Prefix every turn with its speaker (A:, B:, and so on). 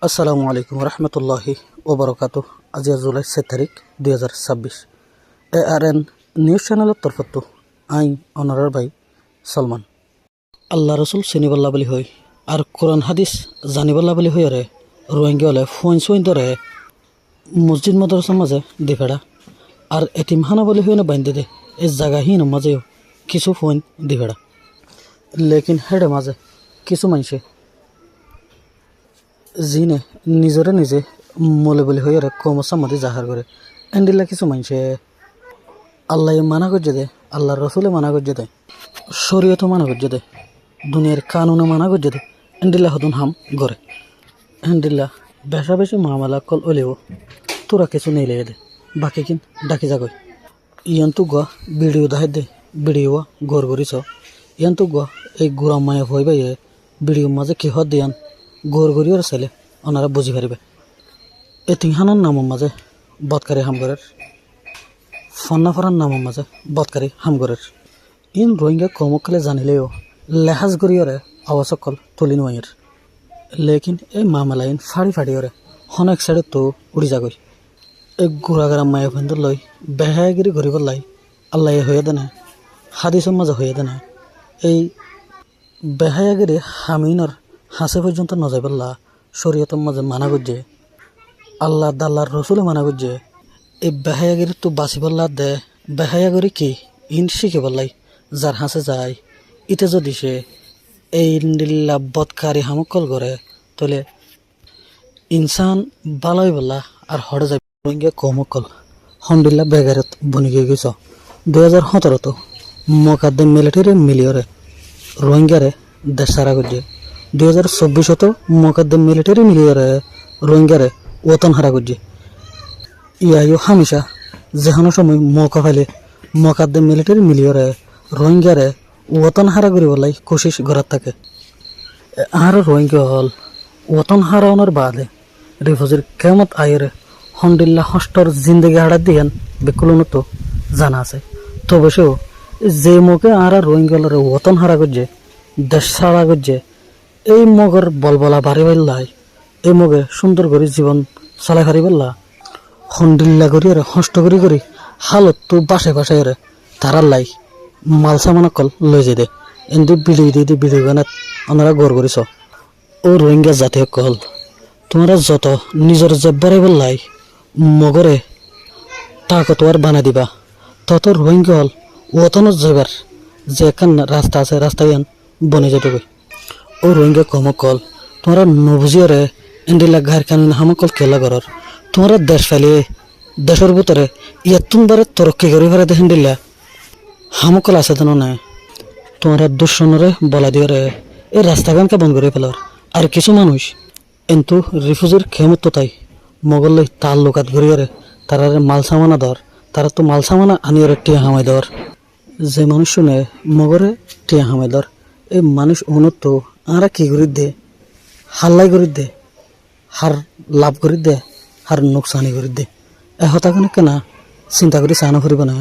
A: আসসালামু আলাইকুম রহমতুল্লাহি ওবরকাতু। আজি জুলাই 6 তারিখ 2026। ARN নিউজ চ্যানেলের তরফত আই অনারার ভাই সলমান। আল্লাহ রসুল চিনিবল্লা বুলি হয় আর কোরআন হাদিস জানিবল্লা বুলি হয় রে রোহিঙ্গা হলে ফুইন ধরে মসজিদ মাদ্রাসার মাঝে দি ফেড়া আর এটিমখানা বলি হয় না বান্ধে দে এই জায়গাহীন মাঝেও কিছু ফুইন দি ফেড়া। লেকিন হেডে মাঝে কিছু মানুষে জিনে নিজরে নিজে মলে বলি হয়ে কমসার মধ্যে জাহার করে এন্ডিলা কিছু মানুষে আল্লাহ মানা করছে দে, আল্লাহ রসুলে মানা করছে দে, শরীয়ত মানা করছে দে, দুনিয়ার কানুনে মানা করছে দে, এন্ডিলা হতুন হাম গড়ে এন্ডিলা বেশা বেশি মামালা কল ওলেও তোরা কিছু নেই লেগে দে বাকি কিন ডাকি যাগই ইয়ান তো গা ভিডিও দেখাই দে ভিডিও গড় গড়িছ ইয়ান তো গা এই গুড়া মায়া হয়ে বাইয়ে ভিডিও মাঝে কি হত দিয়ান গড় গড়িওর ছেলে ওনারা বুঝি পারিবে। এতিহানার নামের মাঝে বদকারী হামগরের ফন্নাফারার নামের মাঝে বদকারী হামগরের ইন রোহিঙ্গা কমকালে জানিলেও লেহাজ গড়িওরে আওয়াজকল তুলি নোয়ের লেকিন এই মামালাইন ফাড়ি হনেক সাইডে তো উড়ি যাগই এই গুড়াগারা মায়া ফেন্দর লই বেহায়াগিরি ঘুরিব লাই আল্লাহ হয়ে দেনে হাদিসের মাঝে হয়ে দেনে এই বেহায়াগিরি হামিনর হাসে পর্যন্ত নজাইবল্লা শরীয়তের মাঝে মানা করছে আল্লাহ দাল্লার রসুলে মানা করছে এই বেহায়াগিরি তো বাঁচিবল্লা দে বেহায়াগিরি কি ইন শিখে বললাই যার হাসে যায় ইতে যদি সে এই বদকারী হামকল করে তাহলে ইনসান বালাই বললা আর হরে যাবে রোহিঙ্গা কমকল হন্ডিল্লা বেগারত বনি গিয়ে গেছ 2017 মোকাদ্দেম মিলিটারি মিলিয়রে রোহিঙ্গারে দেশ সারা করছে 2024 মোকাদ্দেম মিলিটারি মিলিয়রে রোহিঙ্গারে ওতন হারা করছে ইয়াইও হামেশা যেখানো সময় মৌকা পাইলে মোকাদ্দেম মিলিটারি মিলিয়রে রোহিঙ্গারে ওতন হারা করি বলাই কোশিশ করার থাকে আর রোহিঙ্গা হল ওতন হারানোর বাদে রিফিউজির কেমত আয়ের হন্ডিল্লা হস্টর জিন্দগি হারা দিয়ান বেকুলনো তো জানা আছে তবে সেও যে মুখে আর রোহিঙ্গালরে ওতন হারা করছে দেশ ছাড়া করছে এই মগর বলবলা বাড়ি বেল্লাই এই মগে সুন্দর করে জীবন চলাই হারি বেল্লা হন্ডিল্লা করি আর হস্ত করি হালত তো বাসে রে তারার লাই মালসামানা কল লই যাই দে এমনি বিড়ি গানাত ওনারা গড় করিস ও রোহিঙ্গা জাতীয় কল তোমরা যত নিজের জব্বারে বেল্লাই মগরে তাকতোয়ার বানা দিবা তত রোহিঙ্গা হল ওতনত যাবার যে একখান রাস্তা আছে রাস্তা ইয়ান বনে যেতে ও রোহিঙ্গা কমকল তোমরা নবুজিয়ারে এন্ডিলা ঘর কানুন হামকল খেলা করার তোমরা দেশ ফেলিয়ে দেশের ভিতরে ইয়াতুনবারে তরক্কি করে ফেলে দেখেন দিল্লা হামকল আছে তেন না তোমরা দুঃসনরে বলা দিয়ে এই রাস্তাগানকে বন্ধ করে ফেলার আর কিছু মানুষ কিন্তু রিফিউজির ক্ষমত তো তাই মগল্লাই তার লোকাত ঘুরিয়ে তারা মাল সামানা দর তারা তো মাল সামানা আনিয়ে টিয়া হামাই দর যে মানুষ শুনে মগরে টিয়া হামাই দর এই মানুষ উন্নত আরা কি করি দে হাল্লাই করি দে হার লাভ করি দে হার নোকসানি করি দে এ হতা কেনা চিন্তা করি চানো ফুরিব না।